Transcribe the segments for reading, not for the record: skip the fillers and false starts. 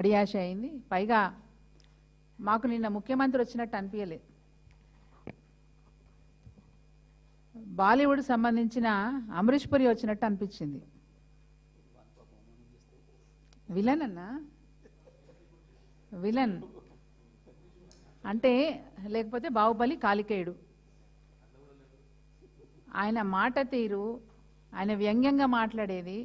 అడియాశ అయింది. పైగా మాకు నిన్న ముఖ్యమంత్రి వచ్చినట్టు అనిపించలేదు. బాలీవుడ్ సంబంధించిన అమరీష్ పురి వచ్చినట్టు అనిపించింది. విలన్ అన్నా, విలన్ అంటే లేకపోతే బాహుబలి కాలికేయుడు. ఆయన మాట తీరు, ఆయన వ్యంగ్యంగా మాట్లాడేది,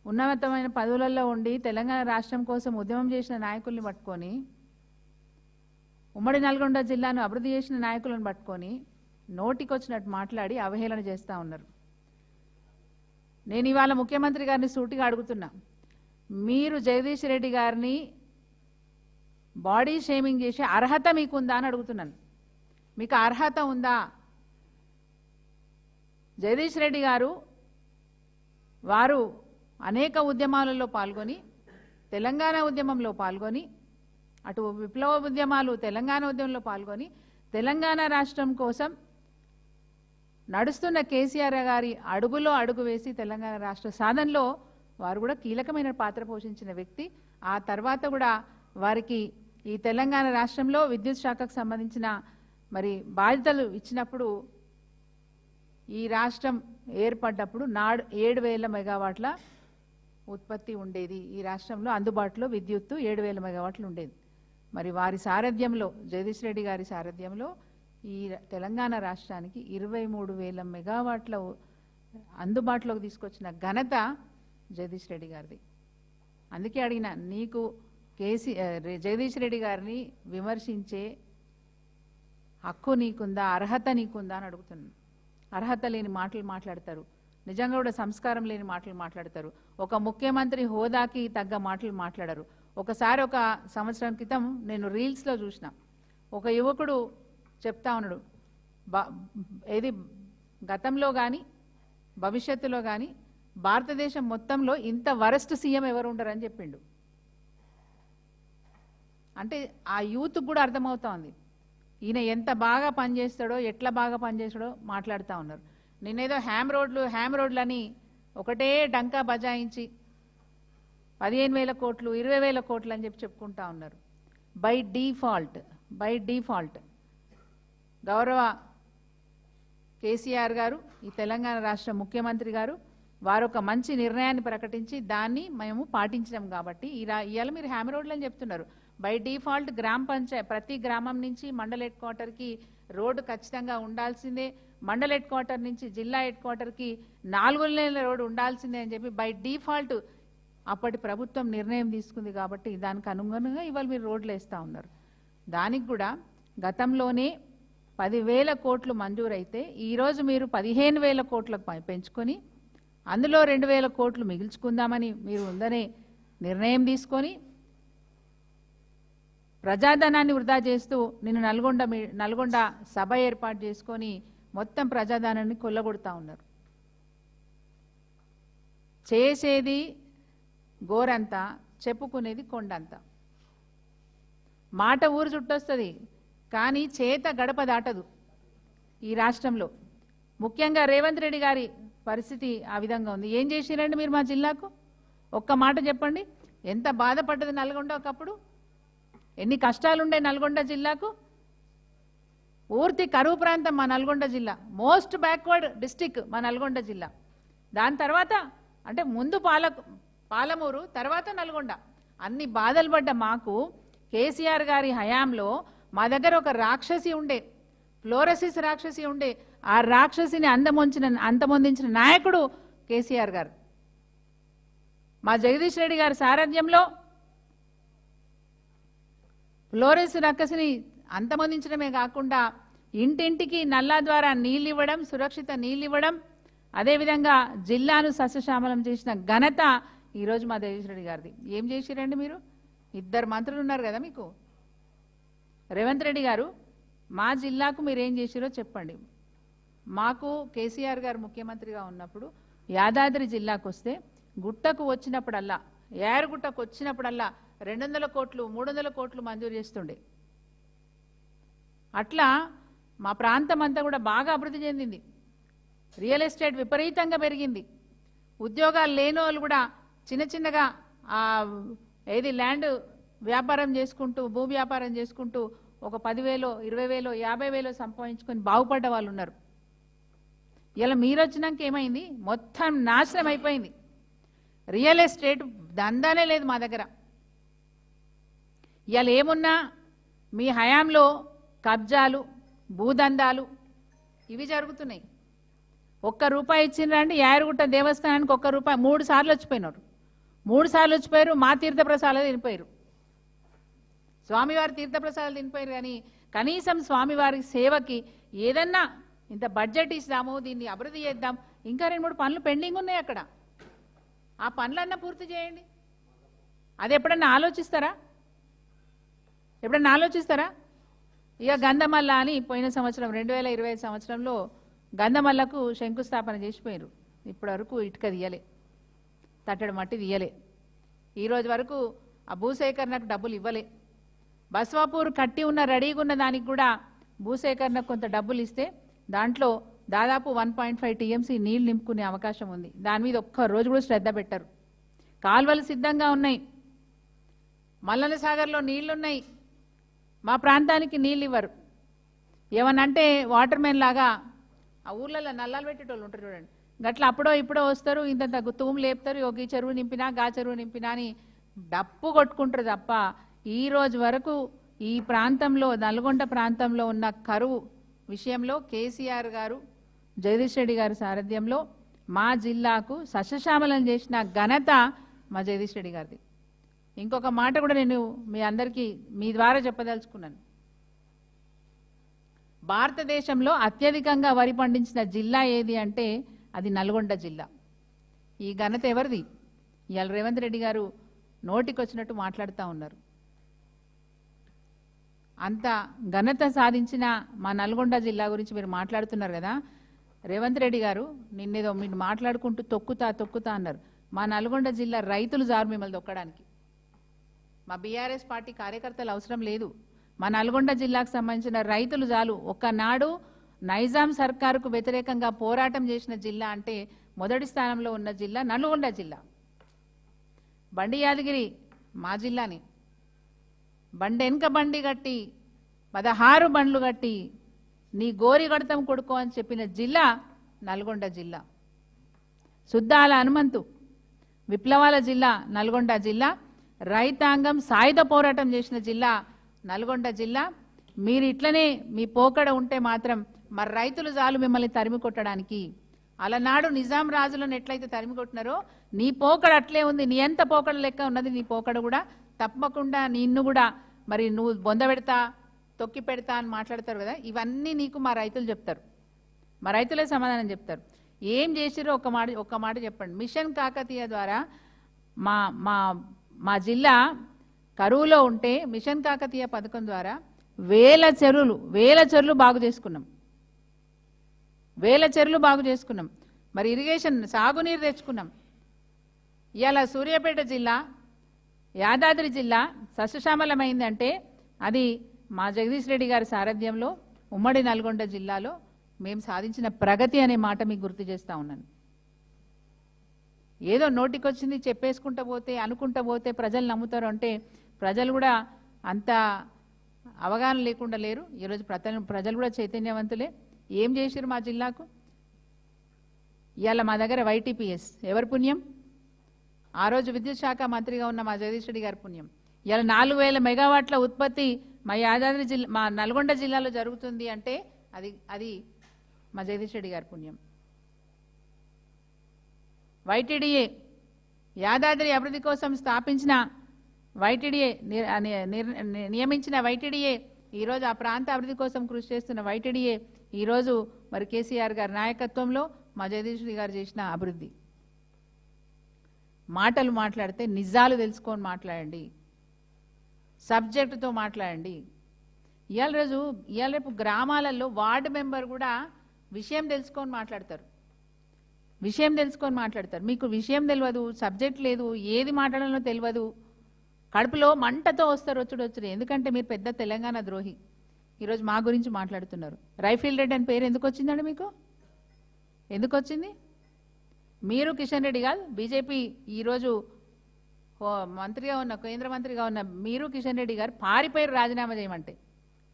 ఉన్నతమైన పదవులలో ఉండి తెలంగాణ రాష్ట్రం కోసం ఉద్యమం చేసిన నాయకుల్ని పట్టుకొని, ఉమ్మడి నల్గొండ జిల్లాను అభివృద్ధి చేసిన నాయకులను పట్టుకొని నోటికొచ్చినట్టు మాట్లాడి అవహేళన చేస్తూ ఉన్నారు. నేను ఇవాళ ముఖ్యమంత్రి గారిని సూటిగా అడుగుతున్నా, మీరు జగదీష్ రెడ్డి గారిని బాడీ షేమింగ్ చేసే అర్హత మీకుందా అని అడుగుతున్నాను. మీకు అర్హత ఉందా? జగదీష్ రెడ్డి గారు వారు అనేక ఉద్యమాలలో పాల్గొని, తెలంగాణ ఉద్యమంలో పాల్గొని, అటు విప్లవ ఉద్యమాలు తెలంగాణ ఉద్యమంలో పాల్గొని, తెలంగాణ రాష్ట్రం కోసం నడుస్తున్న కేసీఆర్ గారి అడుగులో అడుగు వేసి తెలంగాణ రాష్ట్ర సాధనలో వారు కూడా కీలకమైన పాత్ర పోషించిన వ్యక్తి. ఆ తర్వాత కూడా వారికి ఈ తెలంగాణ రాష్ట్రంలో విద్యుత్ శాఖకు సంబంధించిన మరి బాధ్యతలు ఇచ్చినప్పుడు, ఈ రాష్ట్రం ఏర్పడ్డప్పుడు 7,000 మెగావాట్ల ఉత్పత్తి ఉండేది. ఈ రాష్ట్రంలో అందుబాటులో విద్యుత్తు 7,000 మెగావాట్లు ఉండేది. మరి వారి సారథ్యంలో, జగదీష్ రెడ్డి గారి సారథ్యంలో ఈ తెలంగాణ రాష్ట్రానికి 23,000 మెగావాట్ల అందుబాటులోకి తీసుకొచ్చిన ఘనత జగదీష్ రెడ్డి గారిది. అందుకే అడిగిన, నీకు జగదీష్ రెడ్డి గారిని విమర్శించే హక్కు నీకుందా, అర్హత నీకుందా అని అడుగుతున్నాను. అర్హత లేని మాటలు మాట్లాడతారు, నిజంగా కూడా సంస్కారం లేని మాటలు మాట్లాడతారు, ఒక ముఖ్యమంత్రి హోదాకి తగ్గ మాటలు మాట్లాడరు. ఒకసారి ఒక సంవత్సరం క్రితం నేను రీల్స్లో చూసిన, ఒక యువకుడు చెప్తా ఉన్నాడు, ఏది గతంలో కానీ భవిష్యత్తులో కానీ భారతదేశం మొత్తంలో ఇంత వరస్ట్ సీఎం ఎవరు ఉండరని చెప్పిండు. అంటే ఆ యూత్కి కూడా అర్థమవుతా ఉంది ఈయన ఎంత బాగా పనిచేస్తాడో, ఎట్లా బాగా పనిచేస్తాడో మాట్లాడుతూ ఉన్నారు. నేనేదో హ్యామ్ రోడ్లు అని ఒకటే డంకా బజాయించి 15,000 కోట్లు 20,000 కోట్లు అని చెప్పుకుంటా ఉన్నారు. బై డిఫాల్ట్ గౌరవ కేసీఆర్ గారు, ఈ తెలంగాణ రాష్ట్ర ముఖ్యమంత్రి గారు, వారు ఒక మంచి నిర్ణయాన్ని ప్రకటించి దాన్ని మేము పాటించినాం కాబట్టి ఇవాళ మీరు హ్యామ్ రోడ్లు అని చెప్తున్నారు. బై డిఫాల్ట్ గ్రామ పంచాయతీ ప్రతి గ్రామం నుంచి మండల హెడ్ క్వార్టర్కి రోడ్డు ఖచ్చితంగా ఉండాల్సిందే, మండల హెడ్ క్వార్టర్ నుంచి జిల్లా హెడ్ క్వార్టర్కి 4 లేన్ల రోడ్డు ఉండాల్సిందే అని చెప్పి బై డిఫాల్ట్ అప్పటి ప్రభుత్వం నిర్ణయం తీసుకుంది. కాబట్టి దానికి అనుగుణంగా ఇవాళ మీరు రోడ్లు వేస్తూ ఉన్నారు. దానికి కూడా గతంలోనే 10,000 కోట్లు మంజూరైతే ఈరోజు మీరు 15,000 కోట్లకు పెంచుకొని అందులో 2,000 కోట్లు మిగిల్చుకుందామని మీరు ఉందనే నిర్ణయం తీసుకొని ప్రజాధనాన్ని వృధా చేస్తూ నిన్ను నల్గొండ సభ ఏర్పాటు చేసుకొని మొత్తం ప్రజాధనాన్ని కొల్లగొడతా ఉన్నారు. చేసేది గోరంతా, చెప్పుకునేది కొండంతా. మాట ఊరు చుట్టొస్తుంది కానీ చేత గడప దాటదు ఈ రాష్ట్రంలో. ముఖ్యంగా రేవంత్ రెడ్డి గారి పరిస్థితి ఆ విధంగా ఉంది. ఏం చేసిరండి మీరు మా జిల్లాకు? ఒక్క మాట చెప్పండి. ఎంత బాధపడ్డది నల్గొండ ఒకప్పుడు, ఎన్ని కష్టాలుండే నల్గొండ జిల్లాకు. పూర్తి కరువు ప్రాంతం మా నల్గొండ జిల్లా, మోస్ట్ బ్యాక్వర్డ్ డిస్టిక్ మా నల్గొండ జిల్లా. దాని తర్వాత అంటే ముందు పాలమూరు, తర్వాత నల్గొండ. అన్ని బాధలు పడ్డ మాకు కేసీఆర్ గారి హయాంలో మా దగ్గర ఒక రాక్షసి ఉండే, ఫ్లోరసిస్ రాక్షసి ఉండే. ఆ రాక్షసిని అంతమొందించిన నాయకుడు కేసీఆర్ గారు. మా జగదీష్ రెడ్డి గారి సారథ్యంలో ఫ్లోరసిస్ రాక్షసిని అంతమొందించడమే కాకుండా ఇంటింటికి నల్లా ద్వారా నీళ్ళు ఇవ్వడం, సురక్షిత నీళ్ళు ఇవ్వడం, అదేవిధంగా జిల్లాను సస్యశ్యామలం చేసిన ఘనత ఈరోజు మా జగదీష్ రెడ్డి గారిది. ఏం చేసిరండి మీరు? 2 మంత్రులు ఉన్నారు కదా మీకు. రేవంత్ రెడ్డి గారు, మా జిల్లాకు మీరేం చేసిరో చెప్పండి. మాకు కేసీఆర్ గారు ముఖ్యమంత్రిగా ఉన్నప్పుడు యాదాద్రి జిల్లాకు వస్తే గుట్టకు వచ్చినప్పుడల్లా, ఏరుగుట్టకు వచ్చినప్పుడల్లా 200 కోట్లు 300 కోట్లు మంజూరు చేస్తుండే. అట్లా మా ప్రాంతం అంతా కూడా బాగా అభివృద్ధి చెందింది. రియల్ ఎస్టేట్ విపరీతంగా పెరిగింది. ఉద్యోగాలు లేని వాళ్ళు కూడా చిన్న చిన్నగా ఏది ల్యాండ్ వ్యాపారం చేసుకుంటూ భూ వ్యాపారం చేసుకుంటూ ఒక 10,000 20,000 50,000 సంపాదించుకొని బాగుపడ్డ వాళ్ళు ఉన్నారు. ఇలా మీరు వచ్చినాక ఏమైంది? మొత్తం నాశనం అయిపోయింది. రియల్ ఎస్టేట్ దందానే లేదు మా దగ్గర. ఇవాళ ఏమున్నా మీ హయాంలో కబ్జాలు భూదందాలు ఇవి జరుగుతున్నాయి. ₹1 ఇచ్చిండ్రండి యాదగిరిగుట్ట దేవస్థానానికి ₹1 3 సార్లు వచ్చిపోయినారు. 3 సార్లు వచ్చిపోయారు. మా తీర్థప్రసాదాలు తినిపోయారు, స్వామివారి తీర్థప్రసాదాలు తినిపోయారు. కానీ కనీసం స్వామివారి సేవకి ఏదన్నా ఇంత బడ్జెట్ ఇస్తాము, దీన్ని అభివృద్ధి చేద్దాం, ఇంకా 2-3 పనులు పెండింగ్ ఉన్నాయి అక్కడ, ఆ పనులన్నా పూర్తి చేయండి. అది ఎప్పుడన్నా ఆలోచిస్తారా? ఎప్పుడన్నా ఆలోచిస్తారా? ఇక గంధమల్ల అని పోయిన సంవత్సరం 2025 సంవత్సరంలో గంధమల్లకు శంకుస్థాపన చేసిపోయారు. ఇప్పటి వరకు ఇటుక తీయలే, తట్టడి మట్టి తీయలే. ఈరోజు వరకు ఆ భూసేకరణకు డబ్బులు ఇవ్వలే. బస్వాపూర్ కట్టి ఉన్న రెడీగా ఉన్న దానికి కూడా భూసేకరణకు కొంత డబ్బులు ఇస్తే దాంట్లో దాదాపు 1.5 TMC నీళ్లు నింపుకునే అవకాశం ఉంది. దాని మీద ఒక్క రోజు కూడా శ్రద్ధ పెట్టరు. కాల్వలు సిద్ధంగా ఉన్నాయి, మల్లన సాగర్లో నీళ్లున్నాయి, మా ప్రాంతానికి నీళ్ళు ఇవ్వరు. ఏమనంటే వాటర్ మెన్ లాగా ఆ ఊర్లలో నల్లాలు పెట్టేటోళ్ళు ఉంటారు చూడండి, గట్ల అప్పుడో ఇప్పుడో వస్తారు, ఇంత తూము లేపుతారు, ఈ చెరువు నింపినా గా చెరువు నింపినా అని డప్పు కొట్టుకుంటారు తప్ప ఈ రోజు వరకు ఈ ప్రాంతంలో నల్గొండ ప్రాంతంలో ఉన్న కరువు విషయంలో కేసీఆర్ గారు జగదీష్ రెడ్డి గారి సారథ్యంలో మా జిల్లాకు సస్యశ్యామలం చేసిన ఘనత మా జగదీష్ రెడ్డి గారిది. ఇంకొక మాట కూడా నేను మీ అందరికీ మీ ద్వారా చెప్పదలుచుకున్నాను. భారతదేశంలో అత్యధికంగా వరి పండించిన జిల్లా ఏది అంటే అది నల్గొండ జిల్లా. ఈ ఘనత ఎవరిది? ఇవాళ రేవంత్ రెడ్డి గారు నోటికొచ్చినట్టు మాట్లాడుతూ ఉన్నారు. అంత ఘనత సాధించిన మా నల్గొండ జిల్లా గురించి మీరు మాట్లాడుతున్నారు కదా. రేవంత్ రెడ్డి గారు నిన్నేదో మీరు మాట్లాడుకుంటూ తొక్కుతా అన్నారు. మా నల్గొండ జిల్లా రైతులు జారు మిమ్మల్ని తొక్కడానికి. మా బీఆర్ఎస్ పార్టీ కార్యకర్తలు అవసరం లేదు. మా నల్గొండ జిల్లాకు సంబంధించిన రైతులు చాలు. ఒక్కనాడు నైజాం సర్కారుకు వ్యతిరేకంగా పోరాటం చేసిన జిల్లా అంటే మొదటి స్థానంలో ఉన్న జిల్లా నల్గొండ జిల్లా. బండి యాదగిరి మా జిల్లాని బండి వెనక బండి కట్టి 16 బండ్లు కట్టి నీ గోరి గడతం కొడుకో అని చెప్పిన జిల్లా నల్గొండ జిల్లా. సుద్దాల హనుమంతు విప్లవాల జిల్లా నల్గొండ జిల్లా. రైతాంగం సాయుధ పోరాటం చేసిన జిల్లా నల్గొండ జిల్లా. మీరు ఇట్లనే మీ పోకడ ఉంటే మాత్రం మరి రైతులు చాలు మిమ్మల్ని తరిమి కొట్టడానికి. అలనాడు నిజాం రాజులను ఎట్లయితే తరిమి కొట్టినారో నీ పోకడ అట్లే ఉంది. నీ ఎంత పోకడ లెక్క ఉన్నది నీ పోకడ కూడా. తప్పకుండా నిన్ను కూడా మరి నువ్వు బొంద పెడతా తొక్కి పెడతా అని మాట్లాడతారు కదా, ఇవన్నీ నీకు మా రైతులు చెప్తారు, మా రైతులే సమాధానం చెప్తారు. ఏం చేసిరో ఒక్క మాట చెప్పండి. మిషన్ కాకతీయ ద్వారా మా మా మా జిల్లా కరువులో ఉంటే మిషన్ కాకతీయ పథకం ద్వారా వేల చెరువులు బాగు చేసుకున్నాం. వేల చెరువులు బాగు చేసుకున్నాం. మరి ఇరిగేషన్ సాగునీరు తెచ్చుకున్నాం. ఇవాళ సూర్యాపేట జిల్లా యాదాద్రి జిల్లా సస్యశ్యామలమైందంటే అది మా జగదీష్ రెడ్డి గారి సారథ్యంలో ఉమ్మడి నల్గొండ జిల్లాలో మేము సాధించిన ప్రగతి అనే మాట మీకు గుర్తు చేస్తూ ఉన్నాను. ఏదో నోటికొచ్చింది చెప్పేసుకుంటూ పోతే అనుకుంటూ పోతే ప్రజలు నమ్ముతారు అంటే ప్రజలు కూడా అంత అవగాహన లేకుండా లేరు. ఈరోజు ప్రజలు కూడా చైతన్యవంతులే. ఏం చేసిరు మా జిల్లాకు? ఇవాళ మా దగ్గర YTPS ఎవరి పుణ్యం? ఆ రోజు విద్యుత్ శాఖ మంత్రిగా ఉన్న మా జగదీష్ రెడ్డి గారి పుణ్యం. ఇవాళ 4000 మెగావాట్ల ఉత్పత్తి మా యాదాద్రి జిల్లా మా నల్గొండ జిల్లాలో జరుగుతుంది అంటే అది మా జగదీష్ రెడ్డి గారి పుణ్యం. YTDA యాదాద్రి అభివృద్ధి కోసం స్థాపించిన YTDA నియమించిన YTDA ఈరోజు ఆ ప్రాంత అభివృద్ధి కోసం కృషి చేస్తున్న YTDA ఈరోజు మరి కేసీఆర్ గారి నాయకత్వంలో మా జగదీష్ రెడ్డి గారు చేసిన అభివృద్ధి. మాటలు మాట్లాడితే నిజాలు తెలుసుకొని మాట్లాడండి, సబ్జెక్టుతో మాట్లాడండి. ఇవాళ రేపు గ్రామాలలో వార్డు మెంబర్ కూడా విషయం తెలుసుకొని మాట్లాడతారు. మీకు విషయం తెలియదు, సబ్జెక్ట్ లేదు, ఏది మాట్లాడాలో తెలియదు, కడుపులో మంటతో వస్తారు వచ్చుడు. ఎందుకంటే మీరు పెద్ద తెలంగాణ ద్రోహి. ఈరోజు మా గురించి మాట్లాడుతున్నారు. రైఫిల్ రెడ్డి అని పేరు ఎందుకు వచ్చిందండి మీకు? ఎందుకు వచ్చింది? మీరు కిషన్ రెడ్డి గారు బీజేపీ ఈరోజు మంత్రిగా ఉన్న కేంద్ర మంత్రిగా ఉన్న మీరు కిషన్ రెడ్డి గారు పారిపోయారు రాజీనామా చేయమంటే,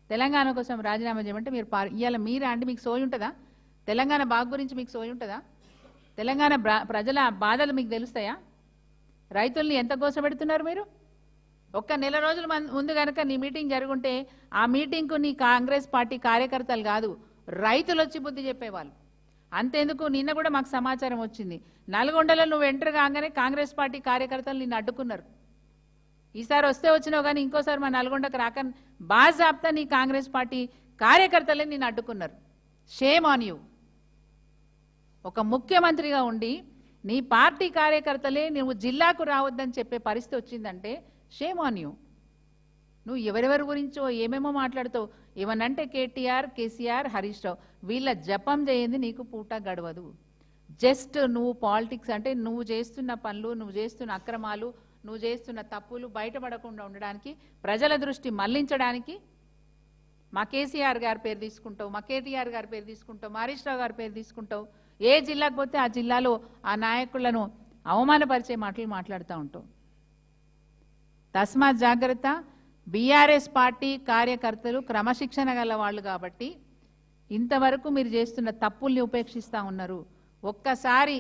తెలంగాణ కోసం రాజీనామా చేయమంటే మీరు ఇవాళ మీరా అంటే మీకు సోయి ఉంటుందా? తెలంగాణ బాగు గురించి మీకు సోయి ఉంటుందా? తెలంగాణ ప్రజల బాధలు మీకు తెలుస్తాయా? రైతుల్ని ఎంత కోసపెడుతున్నారు మీరు? ఒక్క నెల రోజుల ముందు కనుక నీ మీటింగ్ జరుగుంటే ఆ మీటింగ్కు నీ కాంగ్రెస్ పార్టీ కార్యకర్తలు కాదు రైతులు వచ్చి బుద్ధి చెప్పేవాళ్ళు. అంతేందుకు నిన్న కూడా మాకు సమాచారం వచ్చింది, నల్గొండలో నువ్వు ఎంటర్ కాగానే కాంగ్రెస్ పార్టీ కార్యకర్తలు నిన్ను అడ్డుకున్నారు. ఈసారి వస్తే వచ్చినావు కానీ ఇంకోసారి మా నల్గొండకు రాక బాజాబ్తా నీ కాంగ్రెస్ పార్టీ కార్యకర్తలే నిన్ను అడ్డుకున్నారు. Shame on you. ఒక ముఖ్యమంత్రిగా ఉండి నీ పార్టీ కార్యకర్తలే నువ్వు జిల్లాకు రావద్దని చెప్పే పరిస్థితి వచ్చిందంటే షేమ్ ఆన్ యూ. నువ్వు ఎవరెవరి గురించో ఏమేమో మాట్లాడుతావు. ఏమనంటే కేటీఆర్, కేసీఆర్, హరీష్ రావు వీళ్ళ జపం చేయండి నీకు పూట గడవదు. జస్ట్ నువ్వు పాలిటిక్స్ అంటే నువ్వు చేస్తున్న పనులు, నువ్వు చేస్తున్న అక్రమాలు, నువ్వు చేస్తున్న తప్పులు బయటపడకుండా ఉండడానికి, ప్రజల దృష్టి మళ్లించడానికి మా కేసీఆర్ గారి పేరు తీసుకుంటావు, మా కేటీఆర్ గారి పేరు తీసుకుంటావు, మా హరీష్ రావు గారి పేరు తీసుకుంటావు. ఏ జిల్లాకు పోతే ఆ జిల్లాలో ఆ నాయకులను అవమానపరిచే మాటలు మాట్లాడుతూ ఉంటావు. తస్మాత్ జాగ్రత్త. బీఆర్ఎస్ పార్టీ కార్యకర్తలు క్రమశిక్షణ గల వాళ్ళు కాబట్టి ఇంతవరకు మీరు చేస్తున్న తప్పుల్ని ఉపేక్షిస్తూ ఉన్నారు. ఒక్కసారి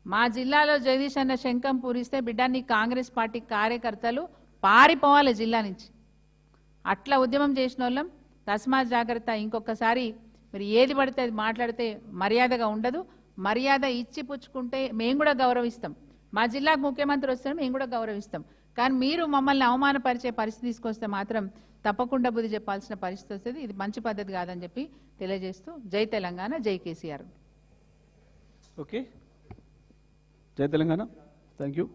మా జిల్లాలో జగదీష్ అన్న శంఖం పూరిస్తే బిడ్డాన్ని కాంగ్రెస్ పార్టీ కార్యకర్తలు పారిపోవాలి జిల్లా నుంచి. అట్లా ఉద్యమం చేసిన వాళ్ళం. తస్మాత్ జాగ్రత్త. ఇంకొకసారి మీరు ఏది పడితే అది మాట్లాడితే మర్యాదగా ఉండదు. మర్యాద ఇచ్చి పుచ్చుకుంటే మేము కూడా గౌరవిస్తాం. మా జిల్లాకు ముఖ్యమంత్రి వస్తే మేము కూడా గౌరవిస్తాం. కానీ మీరు మమ్మల్ని అవమానపరిచే పరిస్థితి తీసుకొస్తే మాత్రం తప్పకుండా బుద్ధి చెప్పాల్సిన పరిస్థితి వస్తుంది. ఇది మంచి పద్ధతి కాదని చెప్పి తెలియజేస్తూ జై తెలంగాణ, జై కేసీఆర్. ఓకే, జై తెలంగాణ. Thank you.